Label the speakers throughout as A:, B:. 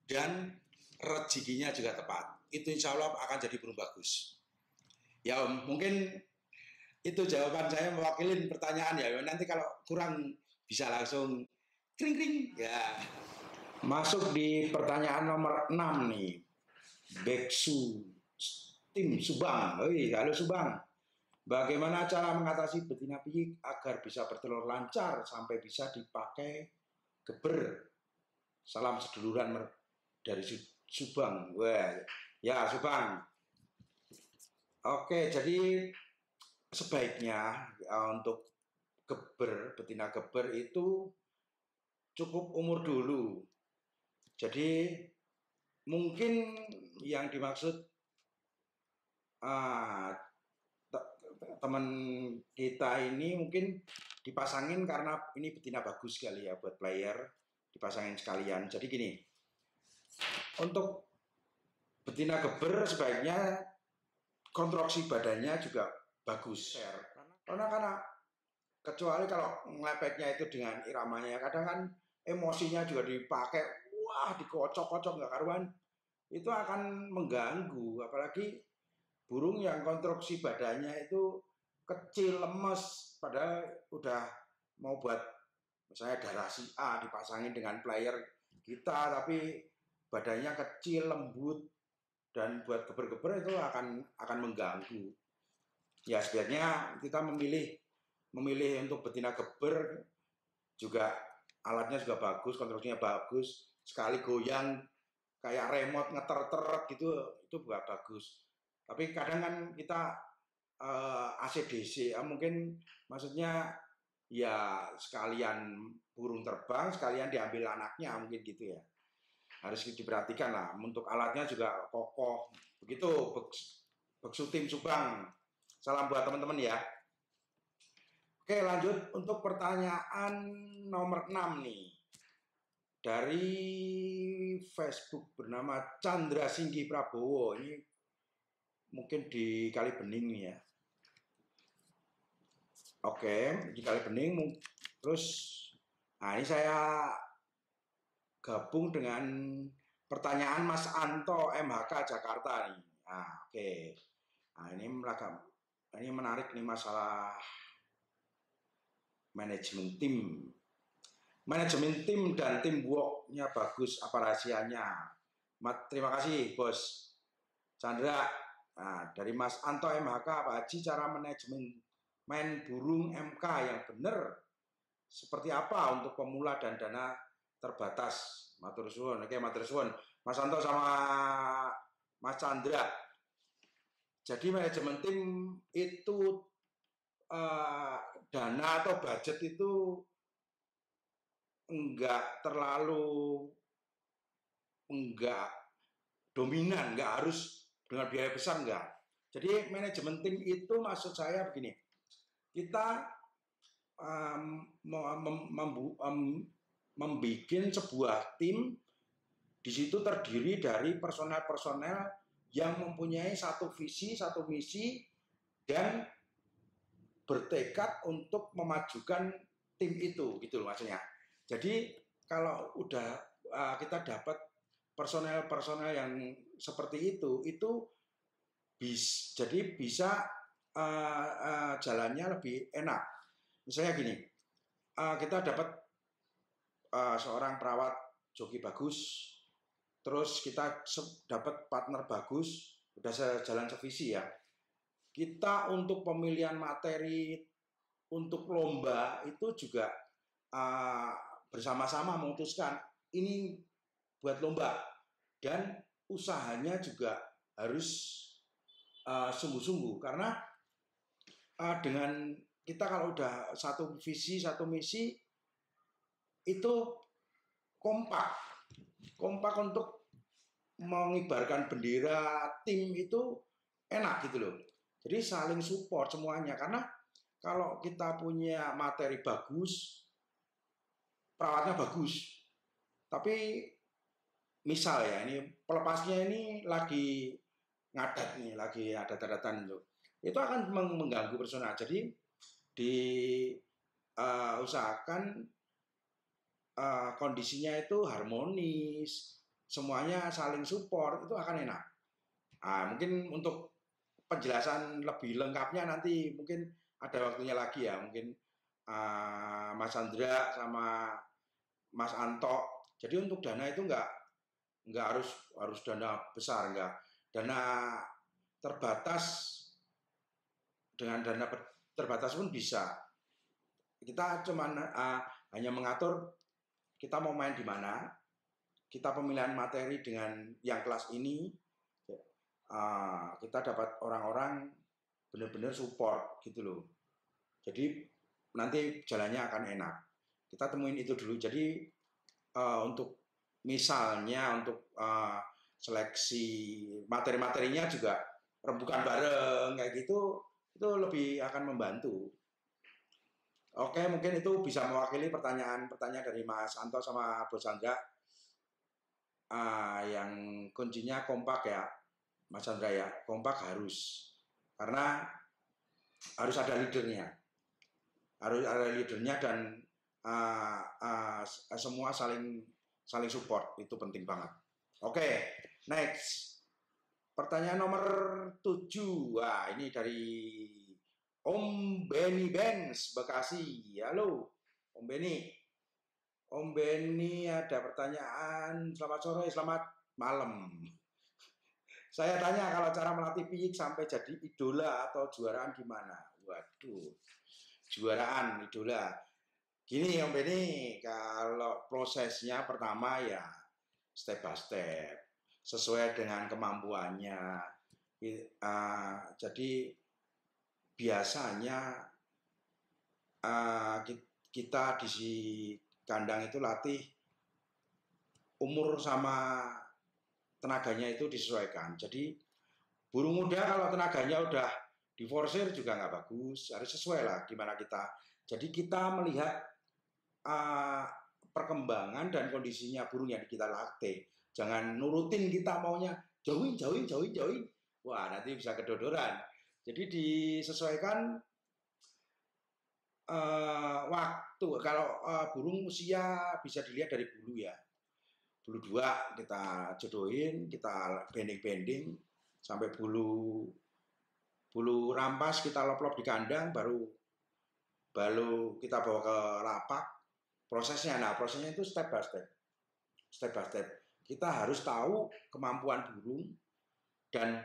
A: dan rezekinya juga tepat. Itu insya Allah akan jadi burung bagus. Ya Om, mungkin itu jawaban saya mewakili pertanyaan ya. Nanti kalau kurang bisa langsung kring-kring ya. Masuk di pertanyaan nomor 6 nih. Beksu tim Subang. Oi, halo Subang. Bagaimana cara mengatasi betina piyik agar bisa bertelur lancar sampai bisa dipakai geber? Salam seduluran dari Subang. Wah, ya Subang. Oke, jadi sebaiknya untuk geber, betina geber itu cukup umur dulu. Jadi mungkin yang dimaksud teman kita ini mungkin dipasangin karena ini betina bagus sekali ya buat player, dipasangin sekalian. Jadi gini, untuk betina geber sebaiknya konstruksi badannya juga bagus. Karena kecuali kalau ngelepeknya itu dengan iramanya, kadang kan emosinya juga dipakai, wah dikocok-kocok nggak karuan, itu akan mengganggu. Apalagi burung yang konstruksi badannya itu kecil, lemes, padahal udah mau buat misalnya garasi A dipasangin dengan player kita, tapi badannya kecil, lembut, dan buat geber-geber itu akan mengganggu. Ya sebenarnya kita memilih untuk betina geber juga alatnya juga bagus, konstruksinya bagus, sekali goyang kayak remote ngeter-ter gitu itu juga bagus. Tapi kadang kan kita ACDC, mungkin maksudnya ya sekalian burung terbang, sekalian diambil anaknya mungkin gitu ya. Harus diperhatikan lah. Untuk alatnya juga kokoh. Begitu Beksu tim Subang. Salam buat teman-teman ya. Oke, lanjut untuk pertanyaan nomor 6 nih. Dari Facebook bernama Chandra Singgi Prabowo. Ini mungkin di Kalibening nih ya. Oke, di Kalibening. Terus, nah ini saya gabung dengan pertanyaan Mas Anto MHK Jakarta nih. Nah, oke. Nah, ini menarik nih masalah manajemen tim. Manajemen tim dan tim work-nya bagus, apa rahasianya? Terima kasih, Bos Chandra. Nah, dari Mas Anto MHK, Pak Haji, cara manajemen main burung MK yang benar seperti apa untuk pemula dan dana terbatas? Matur suwun. Oke, matur suwun. Mas Anto sama Mas Chandra. Jadi manajemen tim itu dana atau budget itu enggak dominan, enggak harus dengan biaya besar, enggak. Jadi manajemen tim itu maksud saya begini, kita membuat sebuah tim, di situ terdiri dari personel-personel yang mempunyai satu visi, satu misi, dan bertekad untuk memajukan tim itu, gitu loh maksudnya. Jadi kalau udah kita dapat personel-personel yang seperti itu jadi bisa jalannya lebih enak. Misalnya gini, kita dapat seorang perawat joki bagus, terus kita dapat partner bagus, udah sejalan sevisi ya. Kita untuk pemilihan materi untuk lomba itu juga bersama-sama memutuskan ini buat lomba, dan usahanya juga harus sungguh-sungguh, karena dengan kita kalau udah satu visi satu misi itu kompak untuk mengibarkan bendera tim itu enak gitu loh. Jadi saling support semuanya, karena kalau kita punya materi bagus, perawatnya bagus, tapi misal ya ini pelepasnya ini lagi ngadat nih, lagi ada daratan itu akan mengganggu personal. Jadi usahakan kondisinya itu harmonis, semuanya saling support, itu akan enak. Nah, mungkin untuk penjelasan lebih lengkapnya nanti mungkin ada waktunya lagi ya, mungkin Mas Andra sama Mas Anto. Jadi untuk dana itu nggak harus dana besar, nggak, dana terbatas, dengan dana terbatas pun bisa. Kita cuman hanya mengatur kita mau main di mana, kita pemilihan materi dengan yang kelas ini, kita dapat orang-orang benar-benar support gitu loh. Jadi nanti jalannya akan enak. Kita temuin itu dulu. Jadi untuk misalnya untuk seleksi materi-materinya juga rembukan bareng kayak gitu, itu lebih akan membantu. Oke, mungkin itu bisa mewakili pertanyaan-pertanyaan dari Mas Anto sama Bos Chandra. Yang kuncinya kompak ya, Mas Chandra ya, kompak harus, karena harus ada leadernya, dan semua saling support, itu penting banget. Oke, next. Pertanyaan nomor 7. Wah, ini dari Om Benny Benz, Bekasi. Halo, Om Benny. Om Benny ada pertanyaan. Selamat sore, selamat malam. Saya tanya, kalau cara melatih fisik sampai jadi idola atau juaraan gimana? Waduh, juaraan, idola. Gini Om Benny, kalau prosesnya pertama ya step by step, sesuai dengan kemampuannya. Jadi biasanya kita di kandang itu latih umur sama tenaganya itu disesuaikan. Jadi burung muda kalau tenaganya udah diforsir juga nggak bagus, harus sesuai lah gimana kita. Jadi kita melihat perkembangan dan kondisinya burung yang kita latih. Jangan nurutin kita maunya jauhin. Wah, nanti bisa kedodoran. Jadi disesuaikan waktu. Kalau burung usia bisa dilihat dari bulu ya. Bulu 2 kita jodohin, kita bending sampai bulu rampas kita lop-lop di kandang, baru kita bawa ke lapak. Prosesnya itu step by step. Kita harus tahu kemampuan burung dan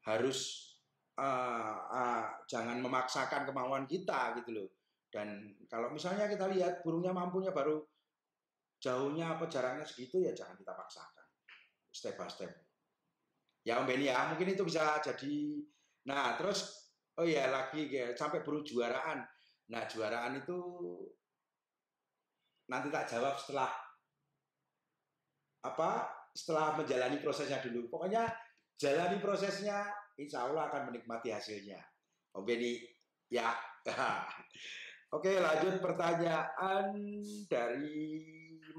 A: harus jangan memaksakan kemauan kita gitu loh. Dan kalau misalnya kita lihat burungnya mampunya baru jauhnya apa jaraknya segitu, ya jangan kita paksakan. Step by step. Ya Om Benny ya, mungkin itu bisa jadi. Nah terus, oh ya lagi sampai burung juaraan. Nah juaraan itu nanti tak jawab setelah menjalani prosesnya dulu. Pokoknya jalani prosesnya, insya Allah akan menikmati hasilnya. Om Benny, ya. Oke, lanjut pertanyaan dari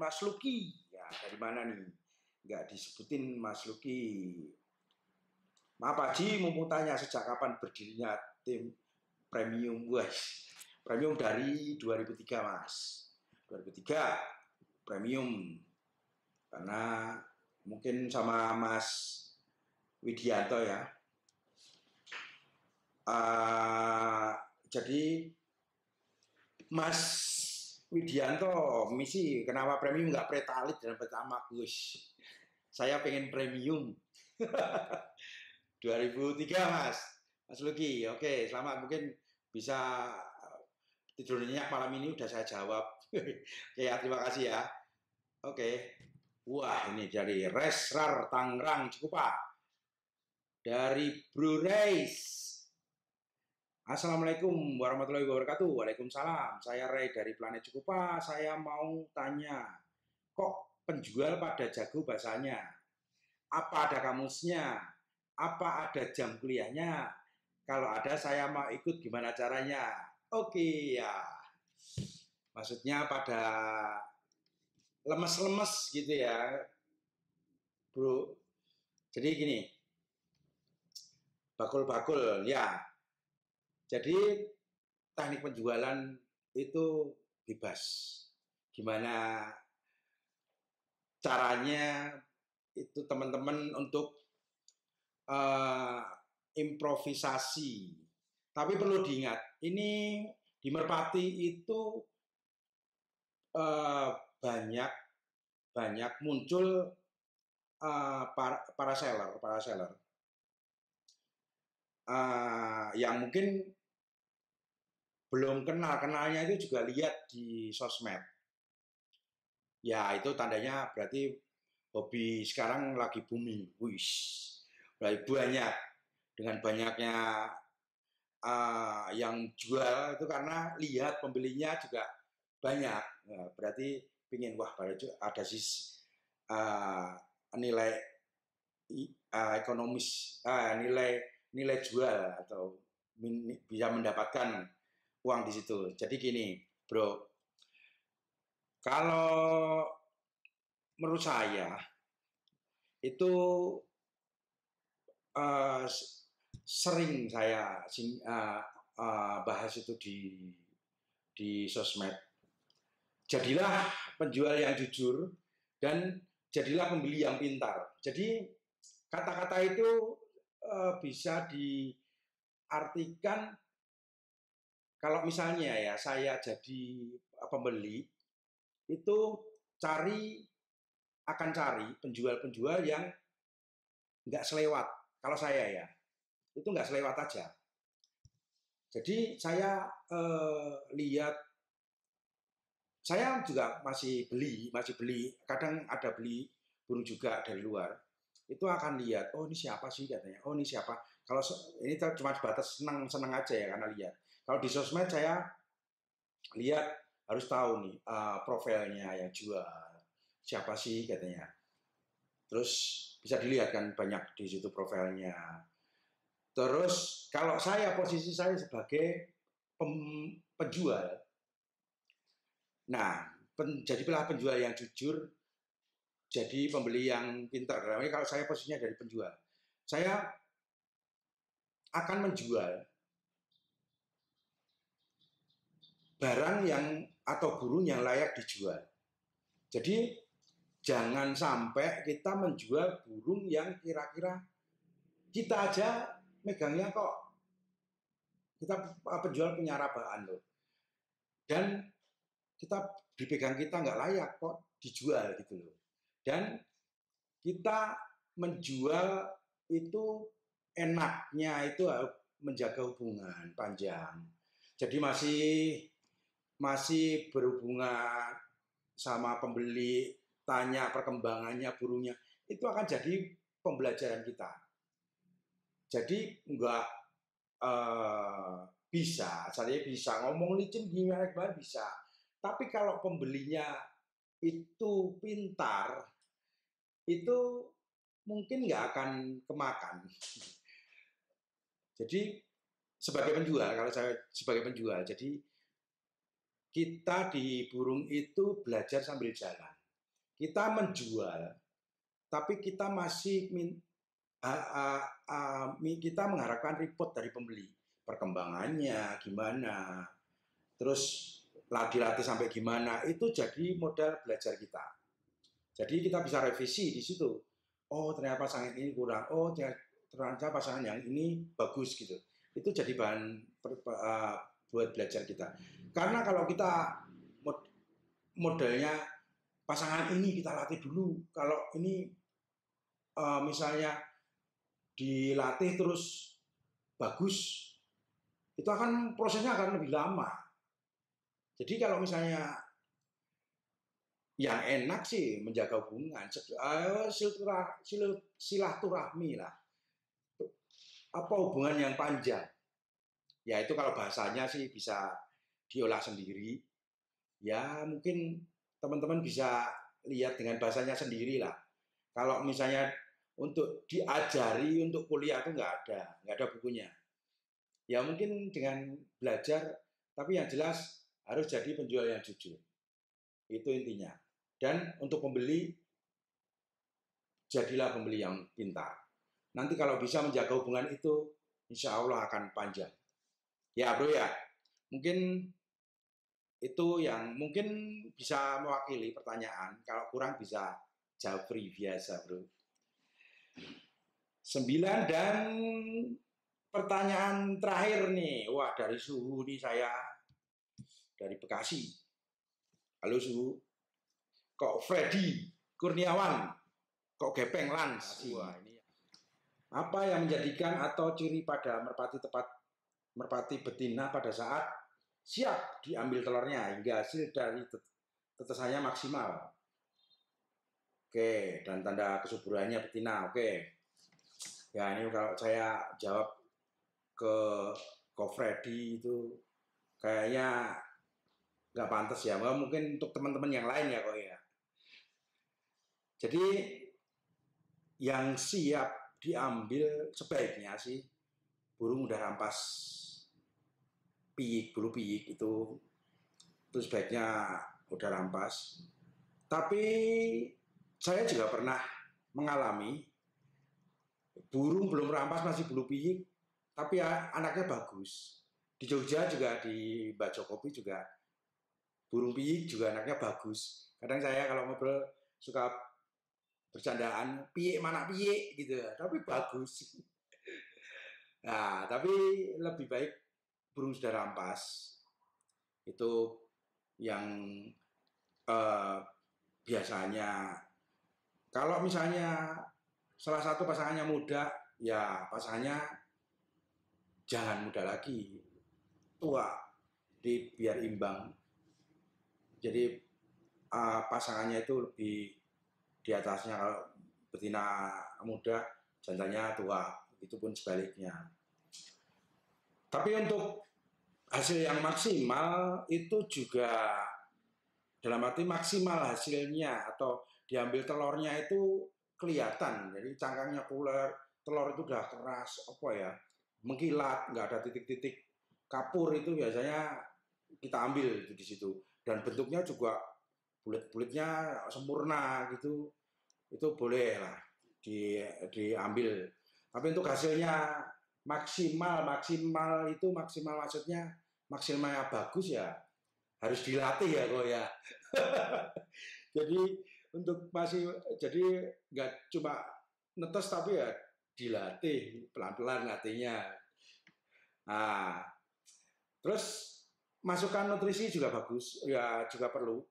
A: Mas Luki. Ya, dari mana nih? Nggak disebutin Mas Luki. Maaf Pak Ji, mumpung tanya, sejak kapan berdirinya tim premium? Premium dari 2003 Mas. 2003 premium. Karena mungkin sama Mas Widianto ya. Jadi Mas Widianto misi kenapa premium nggak pretalit dan pertama Gus. Saya pengen premium. 2003 Mas Luki. Oke, selamat, mungkin bisa tidur nyenyak malam ini udah saya jawab. Oke, ya, terima kasih ya. Oke. Wah, ini dari Resrar Tangerang Cikupa. Dari Bro Reis. Assalamualaikum warahmatullahi wabarakatuh. Waalaikumsalam. Saya Ray dari Planet Cikupa. Saya mau tanya, kok penjual pada jago bahasanya? Apa ada kamusnya? Apa ada jam kuliahnya? Kalau ada saya mau ikut, gimana caranya? Oke ya. Maksudnya pada lemes-lemes gitu ya, Bro. Jadi gini, bakul-bakul ya. Jadi teknik penjualan itu bebas. Gimana caranya itu teman-teman untuk uh, improvisasi. Tapi perlu diingat, ini di Merpati itu uh, banyak banyak muncul para seller yang mungkin belum kenalnya itu juga lihat di sosmed. Ya itu tandanya berarti hobi sekarang lagi booming. Wish, banyak dengan banyaknya yang jual itu karena lihat pembelinya juga banyak. Nah, berarti pingin wah ada uh, nilai ekonomis, nilai jual atau bisa mendapatkan uang di situ. Jadi gini, bro, kalau menurut saya itu uh, sering saya bahas itu di sosmed. Jadilah penjual yang jujur dan jadilah pembeli yang pintar. Jadi kata-kata itu bisa diartikan kalau misalnya ya saya jadi pembeli itu akan cari penjual-penjual yang nggak selewat. Kalau saya ya itu nggak selewat aja. Jadi saya lihat, saya juga masih beli, kadang ada beli burung juga dari luar. Itu akan lihat, oh ini siapa sih katanya, oh ini siapa. Kalau ini cuma sebatas senang aja ya karena lihat. Kalau di sosmed saya lihat harus tahu nih profilnya yang jual siapa sih katanya. Terus bisa dilihat kan banyak di situ profilnya. Terus kalau posisi saya sebagai penjual, nah jadilah penjual yang jujur, jadi pembeli yang pintar. Nah, kalau saya posisinya dari penjual, saya akan menjual barang yang atau burung yang layak dijual. Jadi jangan sampai kita menjual burung yang kira-kira kita aja megangnya kok, kita penjual punya rabaan loh, dan kita dipegang kita nggak layak kok dijual gitu loh. Dan kita menjual itu enaknya itu menjaga hubungan panjang. Jadi masih berhubungan sama pembeli, tanya perkembangannya burungnya, itu akan jadi pembelajaran kita. Jadi nggak saya bisa ngomong licin gimana bisa. Tapi kalau pembelinya itu pintar, itu mungkin nggak akan kemakan. Jadi sebagai penjual, kalau saya sebagai penjual, jadi kita di burung itu belajar sambil jalan. Kita menjual, tapi kita masih kita mengharapkan report dari pembeli, perkembangannya gimana, terus dilatih sampai gimana, itu jadi modal belajar kita. Jadi kita bisa revisi di situ. Oh ternyata pasangan ini kurang, oh ternyata pasangan yang ini bagus gitu. Itu jadi bahan buat belajar kita. Karena kalau kita modelnya pasangan ini kita latih dulu, kalau ini misalnya dilatih terus bagus, itu akan prosesnya akan lebih lama. Jadi kalau misalnya yang enak sih menjaga hubungan, silaturahmi lah, apa hubungan yang panjang. Ya itu kalau bahasanya sih bisa diolah sendiri. Ya mungkin teman-teman bisa lihat dengan bahasanya sendiri lah. Kalau misalnya untuk diajari untuk kuliah itu nggak ada bukunya. Ya mungkin dengan belajar, tapi yang jelas harus jadi penjual yang jujur. Itu intinya. Dan untuk pembeli, jadilah pembeli yang pintar. Nanti kalau bisa menjaga hubungan itu, insya Allah akan panjang. Ya bro ya, mungkin itu yang mungkin bisa mewakili pertanyaan. Kalau kurang bisa jawab free biasa bro. 9 dan pertanyaan terakhir nih. Wah, dari Suhu nih saya dari Bekasi. Halo Suhu. Kok Freddy Kurniawan? Kok Gepeng Lans? Wah, ini apa yang menjadikan atau ciri pada merpati betina pada saat siap diambil telurnya hingga hasil dari tetesannya maksimal? Oke, dan tanda kesuburannya betina. Oke. Ya, ini kalau saya jawab ke Freddy itu kayaknya nggak pantas ya. Mungkin untuk teman-teman yang lain ya kok ya. Jadi yang siap diambil sebaiknya sih burung udah rampas piyik, bulu piyik itu sebaiknya udah rampas. Tapi saya juga pernah mengalami burung belum rampas masih bulu piyik, tapi anaknya bagus. Di Jogja juga di Mbak Jokopi juga burung piyik juga anaknya bagus. Kadang saya kalau ngobrol suka bercandaan piyik mana piyik gitu, tapi bagus. Nah, tapi lebih baik burung sudah rampas. Itu yang biasanya kalau misalnya salah satu pasangannya muda, ya pasangannya jangan muda lagi, tua, biar imbang. Jadi pasangannya itu lebih di atasnya, kalau betina muda, jantannya tua, itu pun sebaliknya. Tapi untuk hasil yang maksimal itu juga dalam arti maksimal hasilnya atau diambil telurnya itu kelihatan. Jadi cangkangnya puler, telur itu udah keras, apa ya, mengkilat, nggak ada titik-titik kapur, itu biasanya kita ambil itu di situ. Dan bentuknya juga bulat-bulatnya sempurna gitu, itu boleh lah diambil. Tapi untuk hasilnya maksimal itu maksimal maksudnya maksimalnya bagus ya harus dilatih ya kok ya. Jadi untuk jadi nggak cuma netes tapi ya dilatih pelan-pelan latihnya. Nah, terus masukan nutrisi juga bagus, ya juga perlu.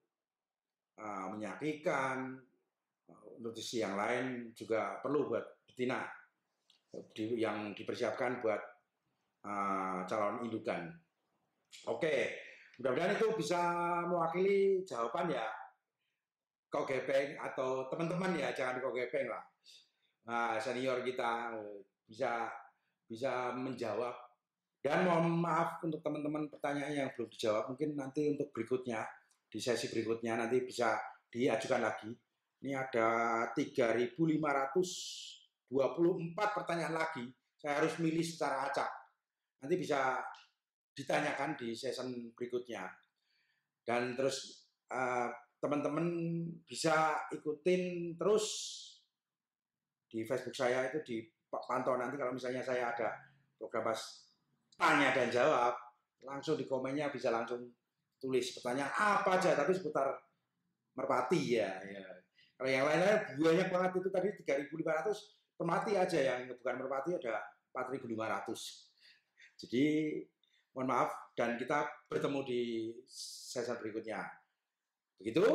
A: Menyakikan, nutrisi yang lain juga perlu buat betina yang dipersiapkan buat calon indukan. Oke, mudah-mudahan itu bisa mewakili jawaban ya. Kok Gepeng atau teman-teman ya, jangan kok Gepeng lah. Nah, senior kita bisa menjawab. Dan mohon maaf untuk teman-teman pertanyaan yang belum dijawab, mungkin nanti untuk berikutnya, di sesi berikutnya nanti bisa diajukan lagi. Ini ada 3.524 pertanyaan lagi. Saya harus milih secara acak. Nanti bisa ditanyakan di season berikutnya. Dan terus teman-teman bisa ikutin terus di Facebook saya, itu dipantau nanti kalau misalnya saya ada program pas tanya dan jawab, langsung di komennya bisa langsung tulis pertanyaan apa aja, tapi seputar merpati ya. Kalau yang lain-lain banyak banget, itu tadi 3.500 merpati aja, yang bukan merpati ada 4.500. Jadi mohon maaf, dan kita bertemu di sesi berikutnya. Begitu?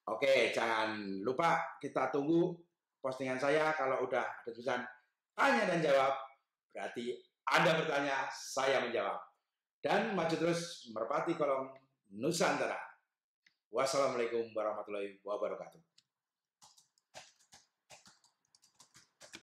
A: Oke, jangan lupa kita tunggu postingan saya. Kalau udah ada tulisan tanya dan jawab, berarti Anda bertanya, saya menjawab. Dan maju terus merpati kolong Nusantara. Wassalamualaikum warahmatullahi wabarakatuh.